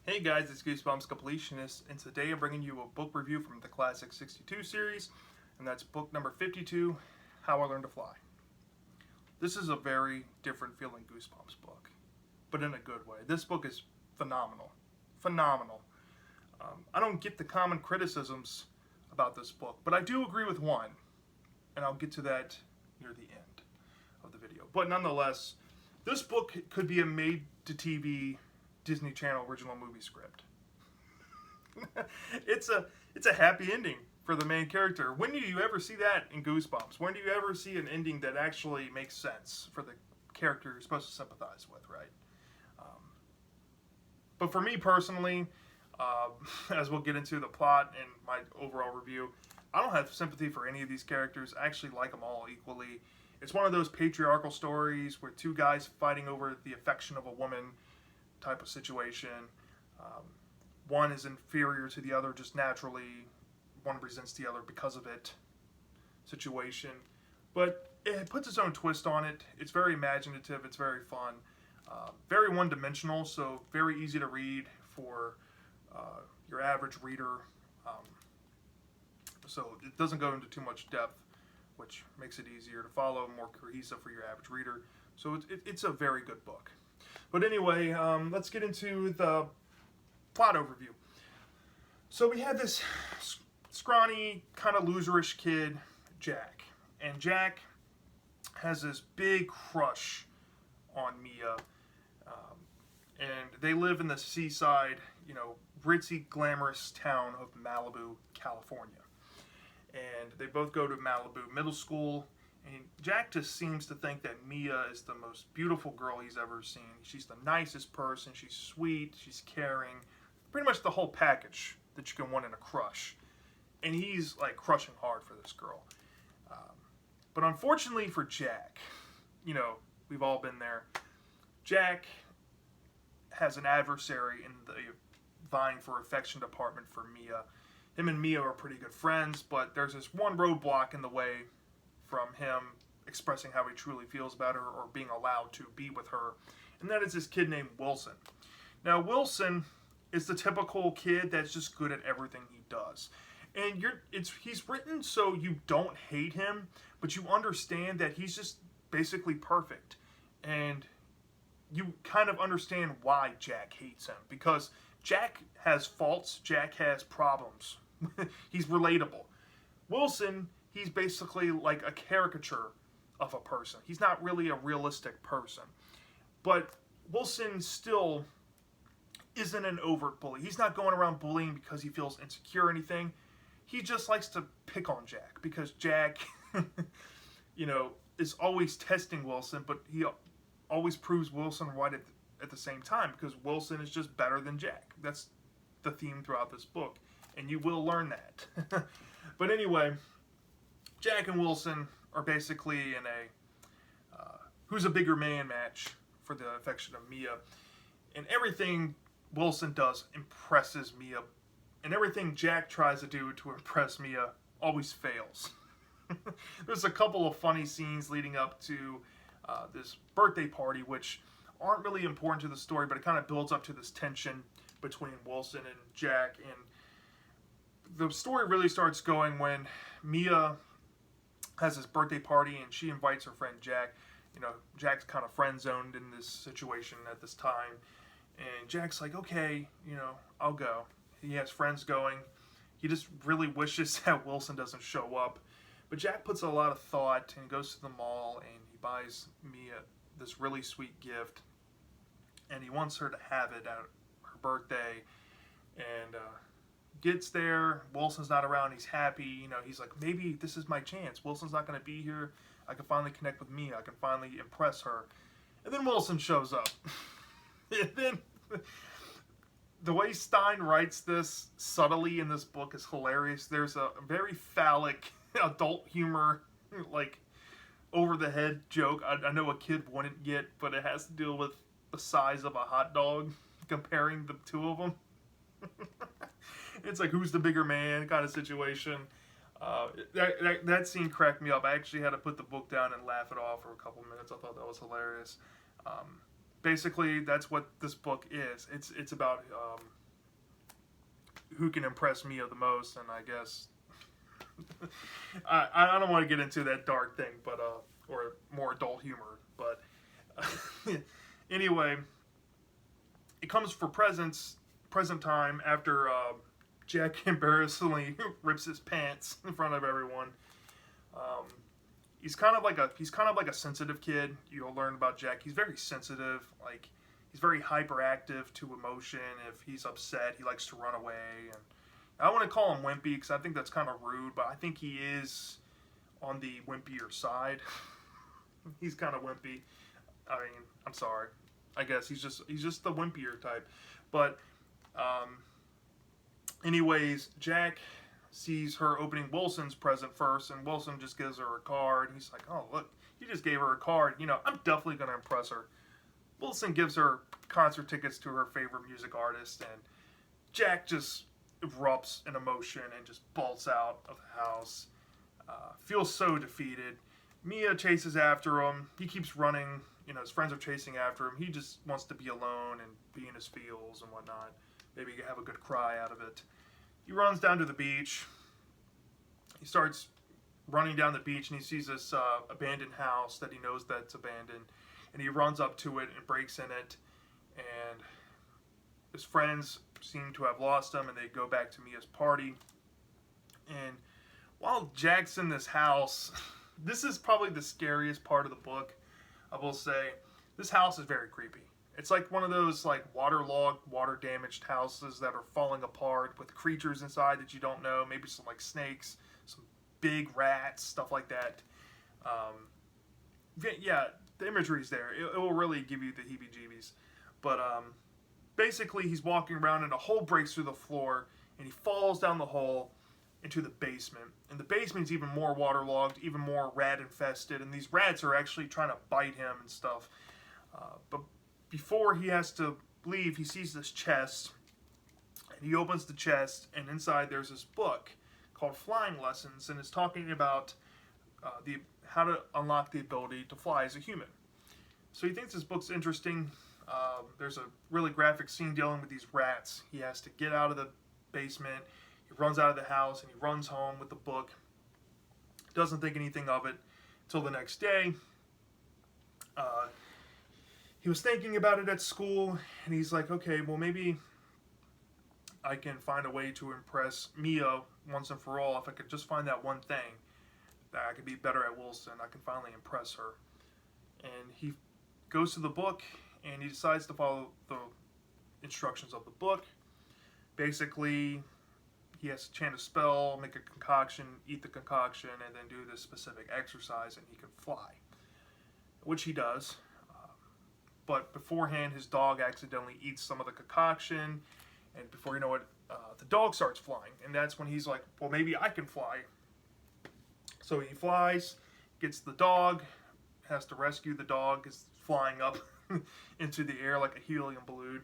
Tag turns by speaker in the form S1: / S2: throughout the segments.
S1: Hey guys, it's Goosebumps Completionist, and today I'm bringing you a book review from the Classic 62 series, and that's book number 52, How I Learned to Fly. This is a very different feeling Goosebumps book, but in a good way. This book is phenomenal. Phenomenal. I don't get the common criticisms about this book, but I do agree with one, and I'll get to that near the end of the video. But nonetheless, this book could be a made-to-TV Disney Channel original movie script. it's a happy ending for the main character. When do you ever see that in Goosebumps? When do you ever see an ending that actually makes sense for the character you're supposed to sympathize with, right? But for me personally, as we'll get into the plot and my overall review, I don't have sympathy for any of these characters. I actually like them all equally. It's one of those patriarchal stories where two guys fighting over the affection of a woman type of situation. One is inferior to the other just naturally. One resents the other because of it situation. But it puts its own twist on it. It's very imaginative. It's very fun. Very one-dimensional, so very easy to read for your average reader. So it doesn't go into too much depth, which makes it easier to follow, more cohesive for your average reader. So it's a very good book. But anyway, let's get into the plot overview. So we have this scrawny, kind of loserish kid, Jack. And Jack has this big crush on Mia. And they live in the seaside, ritzy, glamorous town of Malibu, California. And they both go to Malibu Middle School. And Jack just seems to think that Mia is the most beautiful girl he's ever seen. She's the nicest person. She's sweet. She's caring. Pretty much the whole package that you can want in a crush. And he's like crushing hard for this girl. But unfortunately for Jack, we've all been there. Jack has an adversary in the vying for affection department for Mia. Him and Mia are pretty good friends, but there's this one roadblock in the way from him expressing how he truly feels about her or being allowed to be with her, and that is this kid named Wilson. Now, Wilson is the typical kid that's just good at everything he does. And he's written so you don't hate him, but you understand that he's just basically perfect. And you kind of understand why Jack hates him, because Jack has faults, Jack has problems. He's relatable. Wilson, he's basically like a caricature of a person. He's not really a realistic person. But Wilson still isn't an overt bully. He's not going around bullying because he feels insecure or anything. He just likes to pick on Jack because Jack, is always testing Wilson, but he always proves Wilson right at the same time because Wilson is just better than Jack. That's the theme throughout this book, and you will learn that. But anyway, Jack and Wilson are basically in a who's a bigger man match for the affection of Mia. And everything Wilson does impresses Mia. And everything Jack tries to do to impress Mia always fails. There's a couple of funny scenes leading up to this birthday party, which aren't really important to the story, but it kind of builds up to this tension between Wilson and Jack. And the story really starts going when Mia has this birthday party and she invites her friend Jack. Jack's kind of friend-zoned in this situation at this time. And Jack's like, okay, I'll go. He has friends going. He just really wishes that Wilson doesn't show up. But Jack puts a lot of thought and goes to the mall and he buys Mia this really sweet gift. And he wants her to have it at her birthday. And gets there. Wilson's not around. He's happy. He's like, maybe this is my chance. Wilson's not going to be here. I can finally connect with Mia. I can finally impress her. And then Wilson shows up. And then the way Stein writes this subtly in this book is hilarious. There's a very phallic adult humor, like over-the-head joke I know a kid wouldn't get, but it has to deal with the size of a hot dog, comparing the two of them. It's like, who's the bigger man kind of situation. That scene cracked me up. I actually had to put the book down and laugh it off for a couple minutes. I thought that was hilarious. basically that's what this book is. It's about who can impress Mia the most, and I guess I don't want to get into that dark thing, but or more adult humor, but anyway, it comes for present time after Jack embarrassingly rips his pants in front of everyone. He's kind of like a sensitive kid. You'll learn about Jack. He's very sensitive. Like, he's very hyperactive to emotion. If he's upset, he likes to run away. And I want to call him wimpy because I think that's kind of rude, but I think he is on the wimpier side. He's kind of wimpy. I mean, I'm sorry. I guess he's just the wimpier type. But anyways, Jack sees her opening Wilson's present first, and Wilson just gives her a card. He's like, oh, look, you just gave her a card. You know, I'm definitely going to impress her. Wilson gives her concert tickets to her favorite music artist, and Jack just erupts in emotion and just bolts out of the house. Feels so defeated. Mia chases after him. He keeps running. You know, his friends are chasing after him. He just wants to be alone and be in his feels and whatnot. Maybe have a good cry out of it. He runs down to the beach. He starts running down the beach, and he sees this abandoned house that he knows that's abandoned. And he runs up to it and breaks in it. And his friends seem to have lost him, and they go back to Mia's party. And while Jack's in this house, this is probably the scariest part of the book, I will say. This house is very creepy. It's like one of those like waterlogged, water-damaged houses that are falling apart with creatures inside that you don't know. Maybe some like snakes, some big rats, stuff like that. Yeah, the imagery's there. It will really give you the heebie-jeebies. But basically, he's walking around and a hole breaks through the floor, and he falls down the hole into the basement. And the basement's even more waterlogged, even more rat-infested, and these rats are actually trying to bite him and stuff. But before he has to leave, he sees this chest, and he opens the chest, and inside there's this book called Flying Lessons, and it's talking about how to unlock the ability to fly as a human. So he thinks this book's interesting. There's a really graphic scene dealing with these rats. He has to get out of the basement. He runs out of the house, and he runs home with the book. Doesn't think anything of it until the next day. He was thinking about it at school, and he's like, okay, well, maybe I can find a way to impress Mia once and for all. If I could just find that one thing that I could be better at Wilson, I can finally impress her. And he goes to the book, and he decides to follow the instructions of the book. Basically, he has to chant a spell, make a concoction, eat the concoction, and then do this specific exercise, and he can fly, which he does. But beforehand, his dog accidentally eats some of the concoction, and before you know it, the dog starts flying, and that's when he's like, well, maybe I can fly. So he flies, gets the dog, has to rescue the dog, is flying up into the air like a helium balloon.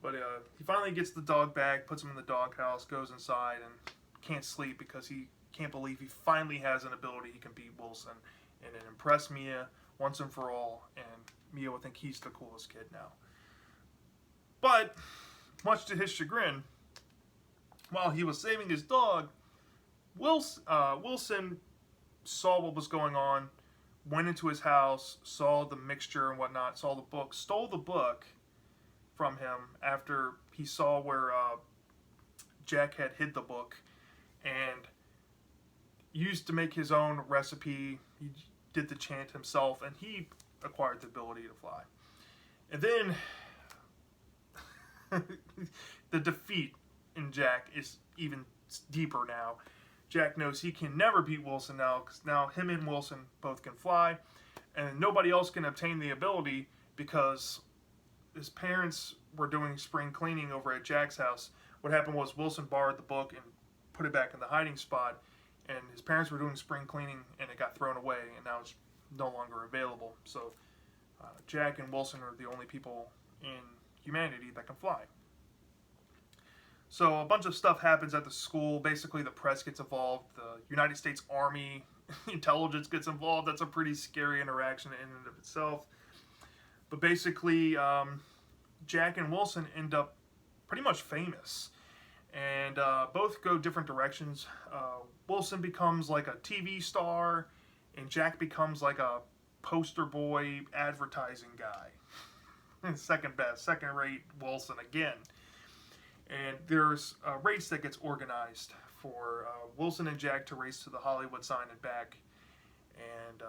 S1: But he finally gets the dog back, puts him in the doghouse, goes inside, and can't sleep because he can't believe he finally has an ability he can beat Wilson and then impress Mia once and for all, and Mia would think he's the coolest kid now. But, much to his chagrin, while he was saving his dog, Wilson saw what was going on, went into his house, saw the mixture and whatnot, saw the book, stole the book from him after he saw where Jack had hid the book, and used to make his own recipe. He did the chant himself, and he acquired the ability to fly. And then the defeat in Jack is even deeper now. Jack knows he can never beat Wilson now, because now him and Wilson both can fly, and nobody else can obtain the ability because his parents were doing spring cleaning over at Jack's house. What happened was Wilson borrowed the book and put it back in the hiding spot, and his parents were doing spring cleaning, and it got thrown away, and now it's no longer available. So Jack and Wilson are the only people in humanity that can fly. So a bunch of stuff happens at the school. Basically, the press gets involved. The United States Army intelligence gets involved. That's a pretty scary interaction in and of itself. But basically, Jack and Wilson end up pretty much famous. And both go different directions. Wilson becomes like a TV star, and Jack becomes like a poster boy advertising guy. Second best, second rate Wilson again. And there's a race that gets organized for Wilson and Jack to race to the Hollywood sign and back. And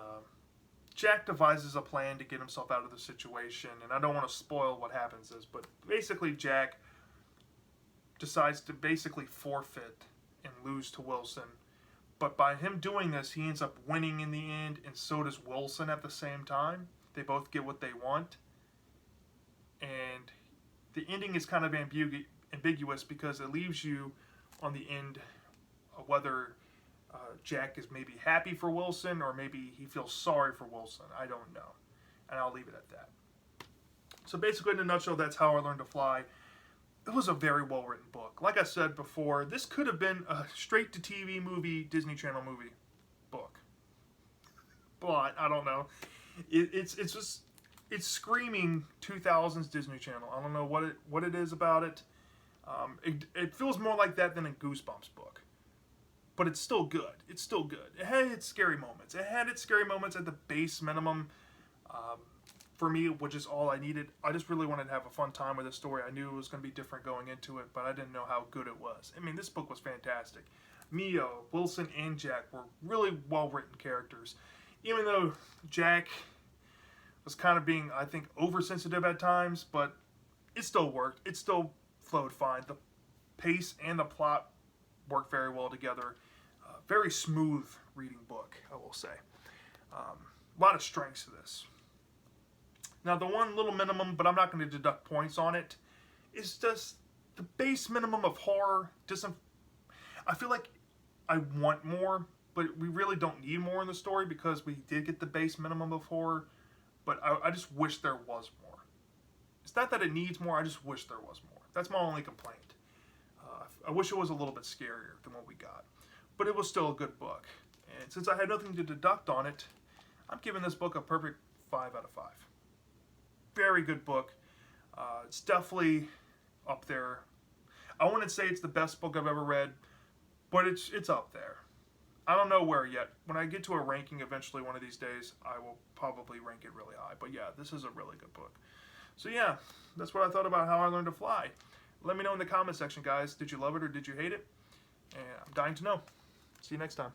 S1: Jack devises a plan to get himself out of the situation. And I don't want to spoil what happens is, but basically Jack decides to basically forfeit and lose to Wilson. But by him doing this, he ends up winning in the end, and so does Wilson at the same time. They both get what they want. And the ending is kind of ambiguous because it leaves you on the end whether Jack is maybe happy for Wilson or maybe he feels sorry for Wilson. I don't know. And I'll leave it at that. So basically, in a nutshell, that's How I Learned to Fly. It was a very well-written book. Like I said before, this could have been a straight-to-TV movie, Disney Channel movie book. But, I don't know. It's just, it's screaming 2000s Disney Channel. I don't know what it is about it. It feels more like that than a Goosebumps book. But it's still good. It's still good. It had its scary moments. It had its scary moments at the base minimum. For me, which is all I needed. I just really wanted to have a fun time with the story. I knew it was going to be different going into it, but I didn't know how good it was. I mean, this book was fantastic. Mio, Wilson, and Jack were really well-written characters. Even though Jack was kind of being, I think, oversensitive at times, but it still worked. It still flowed fine. The pace and the plot worked very well together. Very smooth reading book, I will say. A lot of strengths to this. Now, the one little minimum, but I'm not going to deduct points on it, is just the base minimum of horror. I feel like I want more, but we really don't need more in the story because we did get the base minimum of horror, but I just wish there was more. It's not that it needs more, I just wish there was more. That's my only complaint. I wish it was a little bit scarier than what we got, but it was still a good book. And since I had nothing to deduct on it, I'm giving this book a perfect 5 out of 5. Very good book. It's definitely up there. I wouldn't say it's the best book I've ever read, but it's up there. I don't know where yet. When I get to a ranking eventually one of these days, I will probably rank it really high. But yeah, this is a really good book. So yeah, that's what I thought about How I Learned to Fly. Let me know in the comment section, guys. Did you love it or did you hate it? And I'm dying to know. See you next time.